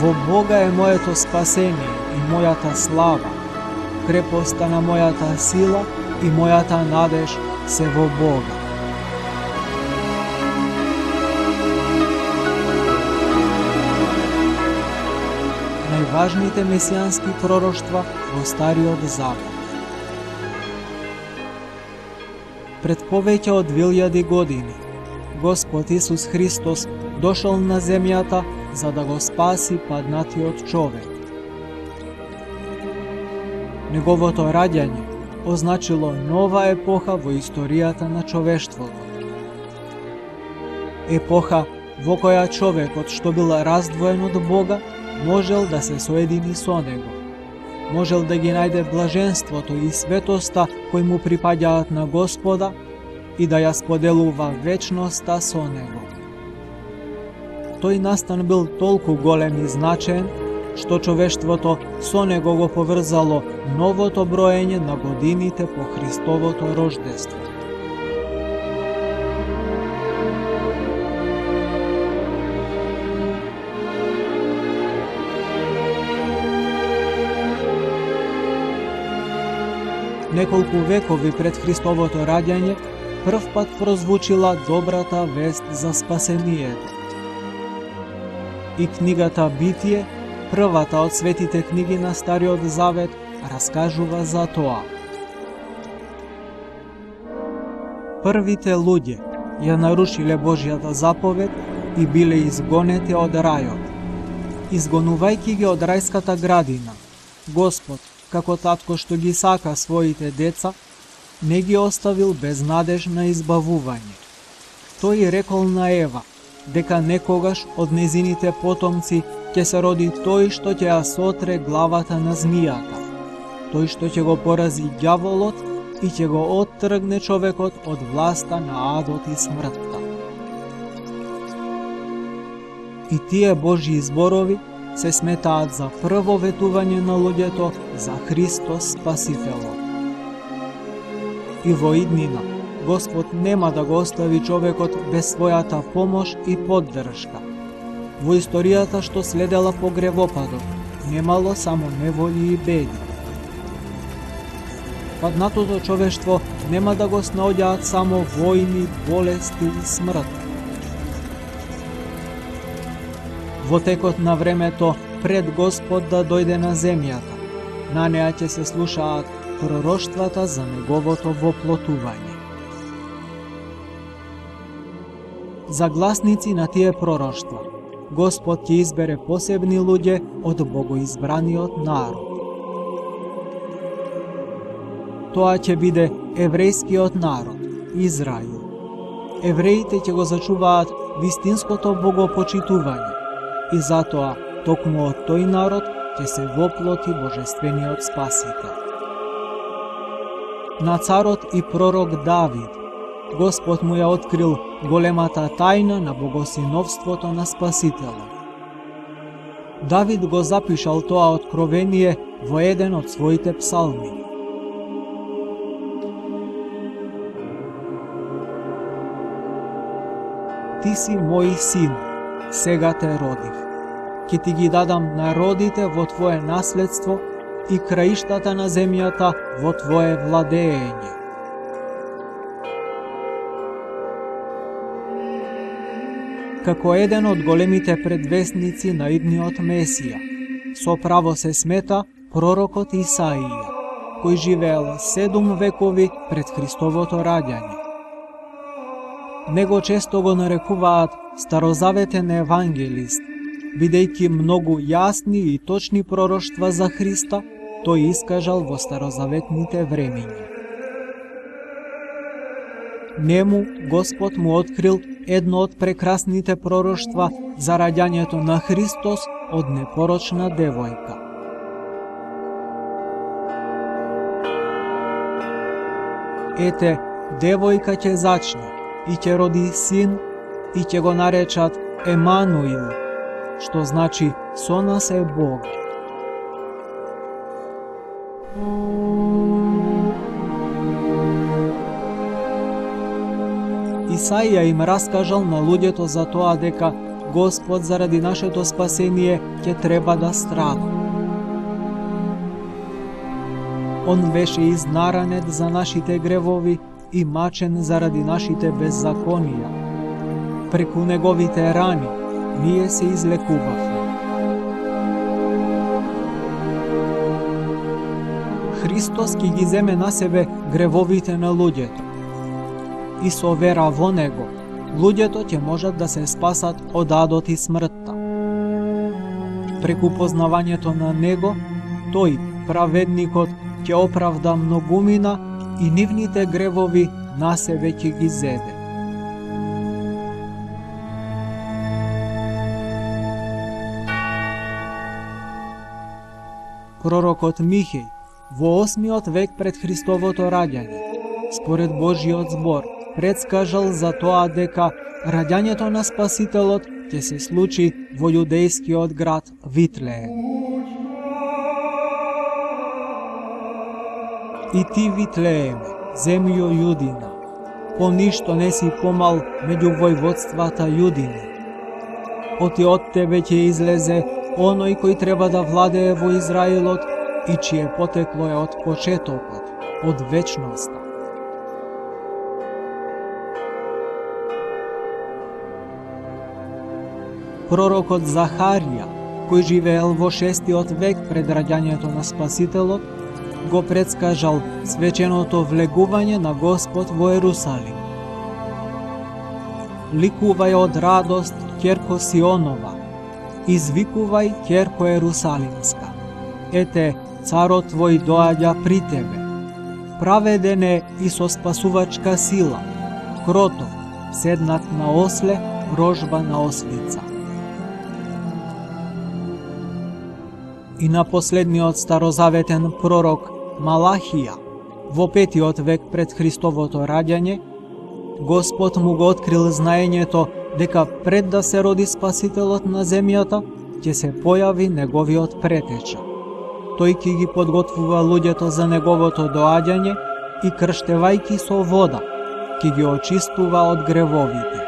Во Бога е моето спасение и мојата слава, крепоста на мојата сила и мојата надеж се во Бога. Најважните месијански пророштва во Стариот Завет. Пред повеќе од 1000 години, Господ Исус Христос дошол на земјата за да го спаси паднатиот човек. Неговото раѓање означило нова епоха во историјата на човештвото. Епоха во која човекот што бил раздвоен од Бога можел да се соедини со Него. Можел да ги најде блаженството и светоста кои му припаѓаат на Господа и да ја споделува вечноста со Него. Тој настан бил толку голем и значаен, што човештвото со него го поврзало новото броење на годините по Христовото рождество. Неколку векови пред Христовото раѓање, првпат прозвучила добрата вест за спасението. И книгата Битие, првата од светите книги на Стариот Завет, раскажува за тоа. Првите луѓе ја нарушиле Божјата заповед и биле изгонети од рајот. Изгонувајќи ги од рајската градина, Господ, како татко што ги сака своите деца, не ги оставил без надеж на избавување. Тој рекол на Ева дека некогаш од незините потомци ќе се роди тој што ќе ја сотре главата на змијата, тој што ќе го порази ѓаволот и ќе го оттргне човекот од власта на адот и смртта. И тие Божји зборови се сметаат за прво ветување на луѓето за Христос Спасителот. И во иднина, Господ нема да го остави човекот без својата помош и поддршка. Во историјата што следела по гревопадот, немало само неволи и беди. Паднатото човештво нема да го снаоѓаат само војни, болести и смрт. Во текот на времето, пред Господ да дојде на земјата, на неа ќе се слушаат пророштвата за неговото воплотување. За гласници на тие пророштва, Господ ќе избере посебни луѓе од богоизбраниот народ. Тоа ќе биде еврејскиот народ, Израил. Евреите ќе го зачуваат вистинското богопочитување и затоа токму од тој народ ќе се воплоти Божествениот Спасител. На царот и пророк Давид, Господ му ја открил големата тајна на богосиновството на Спасителот. Давид го запишал тоа откровение во еден од своите псалми. Ти си мој син, сега те родив. Ке ти ги дадам народите во твое наследство и краиштата на земјата во твое владеење. Како еден од големите предвестници на идниот Месија, со право се смета пророкот Исаија, кој живеел 7 векови пред Христовото раѓање. Него често го нарекуваат старозаветен евангелист, бидејќи многу јасни и точни пророштва за Христа тој искажал во старозаветните времиња. Нему Господ му открил едно од прекрасните пророштва за раѓањето на Христос од непорочна девојка. Ете, девојка ќе зачне и ќе роди син и ќе го наречат Емануил, што значи со нас е Бог. Исаија им раскажал на луѓето за тоа дека Господ заради нашето спасение ќе треба да страда. Он беше изнаранет за нашите гревови и мачен заради нашите беззаконија. Преку неговите рани ние се излекувавме. Христос ќе ги земе на себе гревовите на луѓето. И со вера во Него, луѓето ќе можат да се спасат од адот и смртта. Преку познавањето на Него, Тој, праведникот, ќе оправда многумина и нивните гревови на себе ќе ги зеде. Пророкот Михеј во 8 век пред Христовото раѓање, според Божиот збор, предскажал за тоа дека раѓањето на Спасителот ќе се случи во јудејскиот град Витлеем. И ти, Витлееме, земјо Јудина, по ништо не си помал меѓу војводствата Јудини. Оти од тебе ќе излезе оној кој треба да владее во Израилот и чие потекло е од почетокот, од вечноста. Пророкот Захарија, кој живеел во 6 век пред раѓањето на Спасителот, го предскажал свеченото влегување на Господ во Ерусалим. Ликувај од радост, ќерко Сионова, извикувај, ќерко Ерусалимска. Ете, царот твој доаѓа при тебе. Праведен е и со спасувачка сила, кроток, седнат на осле, рожба на ослица. И на последниот старозаветен пророк Малахија, во 5 век пред Христовото раѓање, Господ му го открил знаењето дека пред да се роди Спасителот на земјата, ќе се појави неговиот претеча. Тој ќе ги подготвува луѓето за неговото доаѓање и крштевајки со вода, ќе ги очистува од гревовите.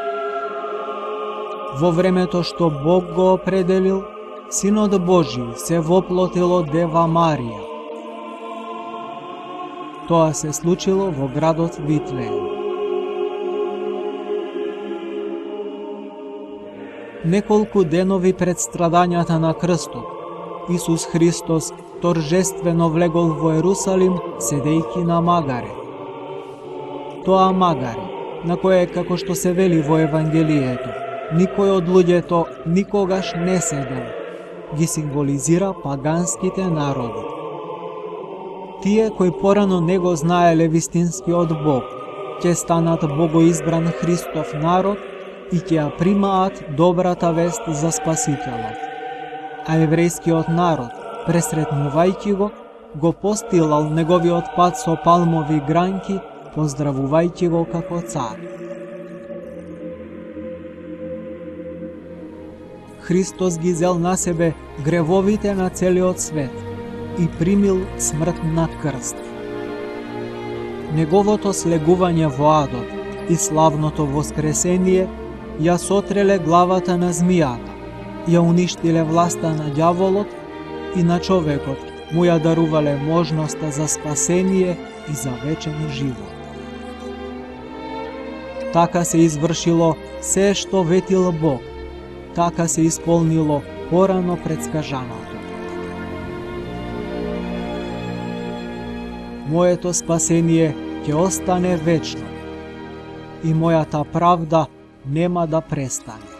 Во времето што Бог го определил, Синот Божи се воплотил од Дева Марија. Тоа се случило во градот Витлеем. Неколку денови пред страдањата на крстот, Исус Христос торжествено влегол во Ерусалим, седејќи на магаре. Тоа магаре, на кое, како што се вели во Евангелието, никој од луѓето никогаш не седел, ги символизира паганските народи. Тие кои порано не го знаеле вистинскиот Бог, ќе станат богоизбран Христов народ и ќе ја примаат добрата вест за Спасителот. А еврејскиот народ, пресретнувајќи го постилал неговиот пат со палмови гранки, поздравувајќи го како цар. Христос ги зел на себе гревовите на целиот свет и примил смрт на крст. Неговото слегување во адот и славното воскресение ја сотреле главата на змијата, ја уништиле власта на ѓаволот и на човекот му ја дарувале можноста за спасение и за вечен живот. Така се извршило се што ветил Бог, така се исполнило порано предскажаното. Моето спасение ќе остане вечно и мојата правда нема да престане.